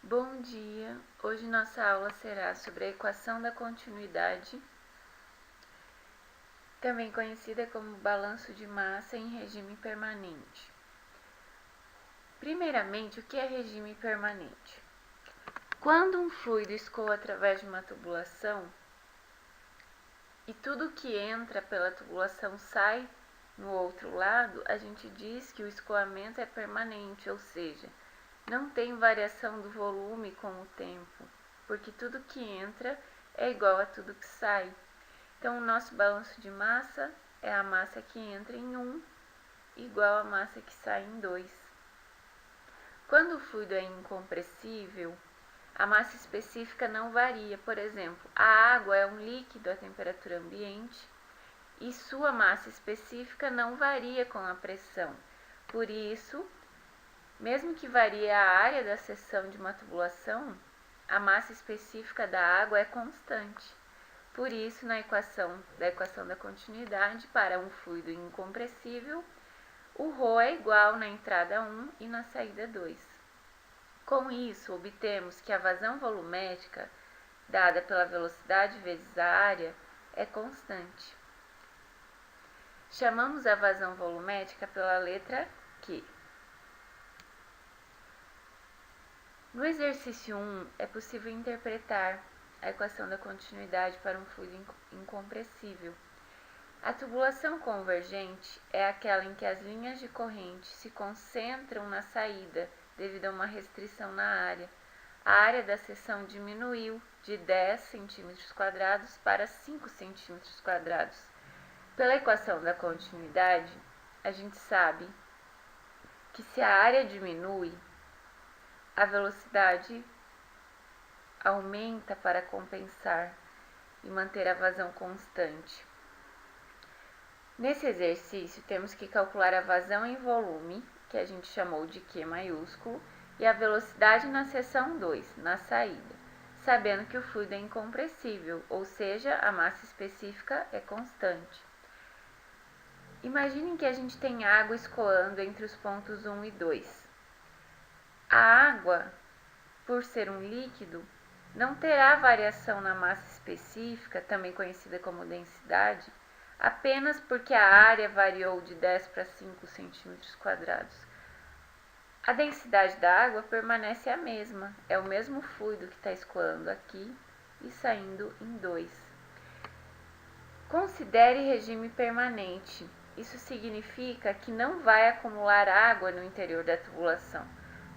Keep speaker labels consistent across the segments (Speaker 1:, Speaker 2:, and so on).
Speaker 1: Bom dia! Hoje nossa aula será sobre a equação da continuidade, também conhecida como balanço de massa em regime permanente. Primeiramente, o que é regime permanente? Quando um fluido escoa através de uma tubulação e tudo que entra pela tubulação sai no outro lado, a gente diz que o escoamento é permanente, ou seja, não tem variação do volume com o tempo, porque tudo que entra é igual a tudo que sai. Então, o nosso balanço de massa é a massa que entra em 1 igual a massa que sai em 2. Quando o fluido é incompressível, a massa específica não varia. Por exemplo, a água é um líquido à temperatura ambiente e sua massa específica não varia com a pressão. Por isso, mesmo que varie a área da seção de uma tubulação, a massa específica da água é constante. Por isso, na equação da continuidade, para um fluido incompressível, o ρ é igual na entrada 1 e na saída 2. Com isso, obtemos que a vazão volumétrica, dada pela velocidade vezes a área, é constante. Chamamos a vazão volumétrica pela letra Q. No exercício 1, é possível interpretar a equação da continuidade para um fluido incompressível. A tubulação convergente é aquela em que as linhas de corrente se concentram na saída devido a uma restrição na área. A área da seção diminuiu de 10 cm² para 5 cm². Pela equação da continuidade, a gente sabe que se a área diminui, a velocidade aumenta para compensar e manter a vazão constante. Nesse exercício, temos que calcular a vazão em volume, que a gente chamou de Q maiúsculo, e a velocidade na seção 2, na saída, sabendo que o fluido é incompressível, ou seja, a massa específica é constante. Imaginem que a gente tem água escoando entre os pontos 1 e 2. A água, por ser um líquido, não terá variação na massa específica, também conhecida como densidade, apenas porque a área variou de 10 para 5 cm². A densidade da água permanece a mesma, é o mesmo fluido que está escoando aqui e saindo em 2. Considere regime permanente. Isso significa que não vai acumular água no interior da tubulação.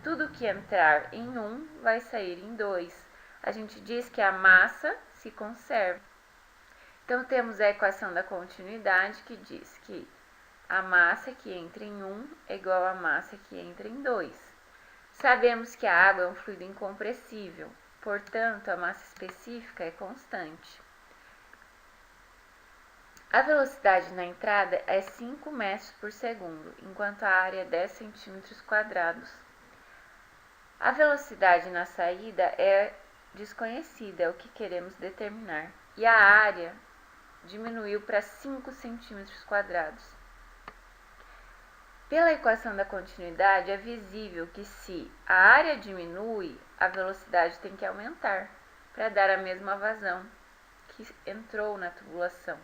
Speaker 1: Tudo que entrar em 1 vai sair em 2. A gente diz que a massa se conserva. Então, temos a equação da continuidade que diz que a massa que entra em 1 é igual à massa que entra em 2. Sabemos que a água é um fluido incompressível, portanto, a massa específica é constante. A velocidade na entrada é 5 metros por segundo, enquanto a área é 10 cm². A velocidade na saída é desconhecida, é o que queremos determinar, e a área diminuiu para 5 cm². Pela equação da continuidade, é visível que se a área diminui, a velocidade tem que aumentar para dar a mesma vazão que entrou na tubulação.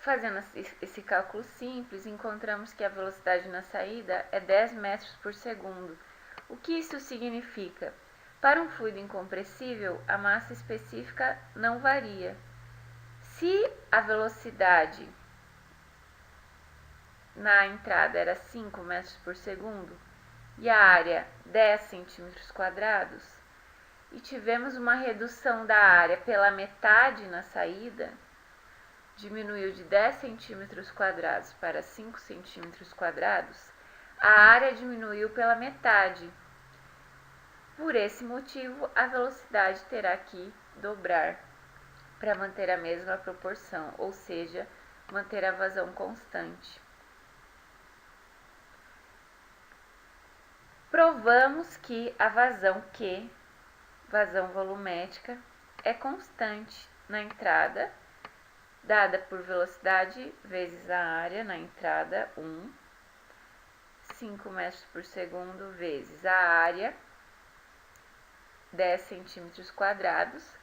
Speaker 1: Fazendo esse cálculo simples, encontramos que a velocidade na saída é 10 metros por segundo. O que isso significa? Para um fluido incompressível, a massa específica não varia. Se a velocidade na entrada era 5 metros por segundo e a área 10 cm², e tivemos uma redução da área pela metade na saída, diminuiu de 10 cm² para 5 cm², a área diminuiu pela metade. Por esse motivo, a velocidade terá que dobrar para manter a mesma proporção, ou seja, manter a vazão constante. Provamos que a vazão Q, vazão volumétrica, é constante na entrada, dada por velocidade vezes a área na entrada 1, 5 metros por segundo vezes a área, 10 centímetros quadrados,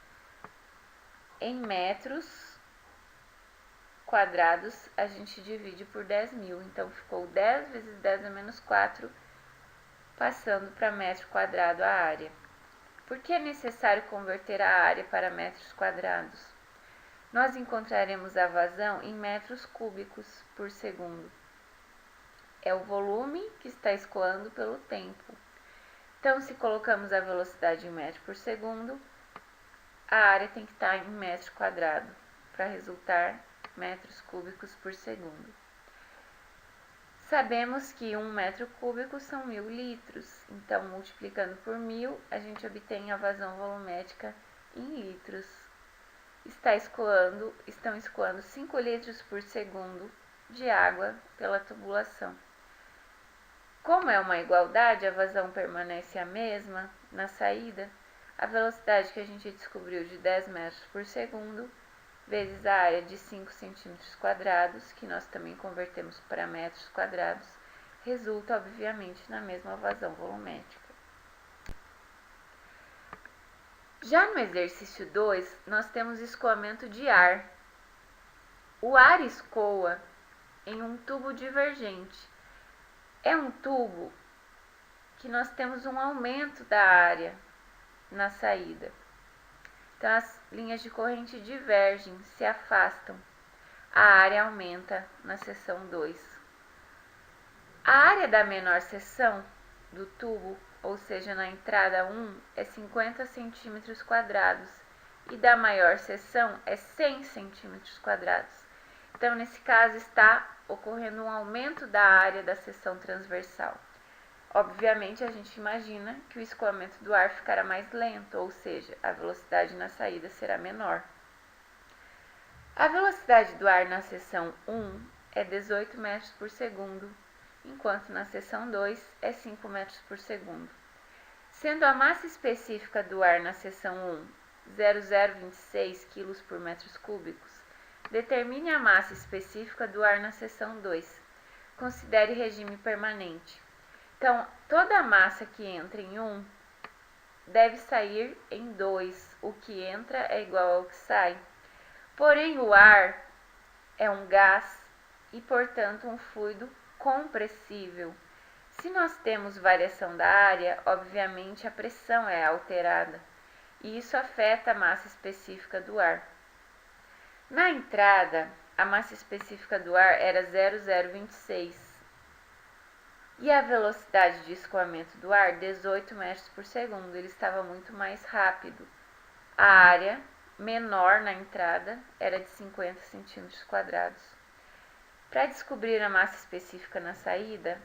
Speaker 1: em metros quadrados a gente divide por 10.000, então ficou 10 vezes 10 a menos 4, passando para metro quadrado a área. Por que é necessário converter a área para metros quadrados? Nós encontraremos a vazão em metros cúbicos por segundo. É o volume que está escoando pelo tempo. Então, se colocamos a velocidade em metro por segundo, a área tem que estar em metro quadrado, para resultar metros cúbicos por segundo. Sabemos que 1 metro cúbico são 1.000 litros, então multiplicando por 1.000, a gente obtém a vazão volumétrica em litros. Estão escoando 5 litros por segundo de água pela tubulação. Como é uma igualdade, a vazão permanece a mesma na saída. A velocidade que a gente descobriu de 10 metros por segundo, vezes a área de 5 centímetros quadrados, que nós também convertemos para metros quadrados, resulta, obviamente, na mesma vazão volumétrica. Já no exercício 2, nós temos escoamento de ar. O ar escoa em um tubo divergente. É um tubo que nós temos um aumento da área na saída. Então, as linhas de corrente divergem, se afastam. A área aumenta na seção 2. A área da menor seção do tubo, ou seja, na entrada 1, é 50 centímetros quadrados e da maior seção é 100 centímetros quadrados. Então, nesse caso, está ocorrendo um aumento da área da seção transversal. Obviamente, a gente imagina que o escoamento do ar ficará mais lento, ou seja, a velocidade na saída será menor. A velocidade do ar na seção 1 é 18 metros por segundo, enquanto na seção 2 é 5 metros por segundo. Sendo a massa específica do ar na seção 1 0,026 kg por metros cúbicos, determine a massa específica do ar na seção 2. Considere regime permanente. Então, toda a massa que entra em 1 deve sair em 2. O que entra é igual ao que sai. Porém, o ar é um gás e, portanto, um fluido compressível. Se nós temos variação da área, obviamente a pressão é alterada, e isso afeta a massa específica do ar. Na entrada, a massa específica do ar era 0,026 e a velocidade de escoamento do ar 18 metros por segundo. Ele estava muito mais rápido. A área menor na entrada era de 50 centímetros quadrados. Para descobrir a massa específica na saída,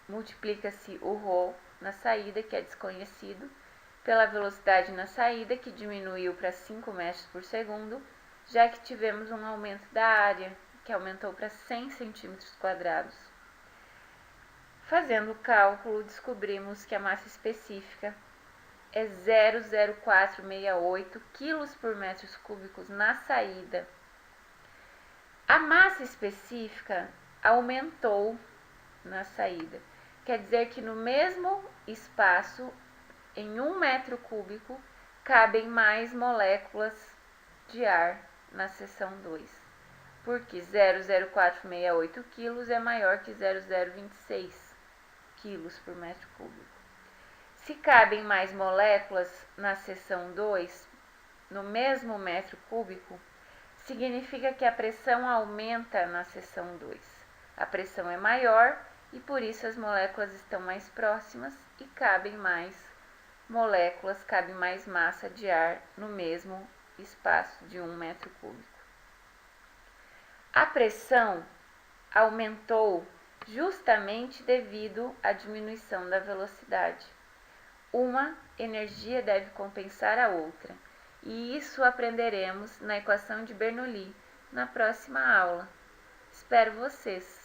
Speaker 1: multiplica-se o ρ na saída, que é desconhecido, pela velocidade na saída, que diminuiu para 5 metros por segundo, já que tivemos um aumento da área, que aumentou para 100 centímetros quadrados. Fazendo o cálculo, descobrimos que a massa específica é 0,0468 kg por metros cúbicos na saída. A massa específica aumentou na saída. Quer dizer que no mesmo espaço, em 1 metro cúbico, cabem mais moléculas de ar na seção 2, porque 0,0468 kg é maior que 0,026 kg por metro cúbico. Se cabem mais moléculas na seção 2, no mesmo metro cúbico, significa que a pressão aumenta na seção 2. A pressão é maior e por isso as moléculas estão mais próximas e cabem mais moléculas, cabe mais massa de ar no mesmo espaço de 1 metro cúbico. A pressão aumentou justamente devido à diminuição da velocidade. Uma energia deve compensar a outra, e isso aprenderemos na equação de Bernoulli na próxima aula. Espero vocês!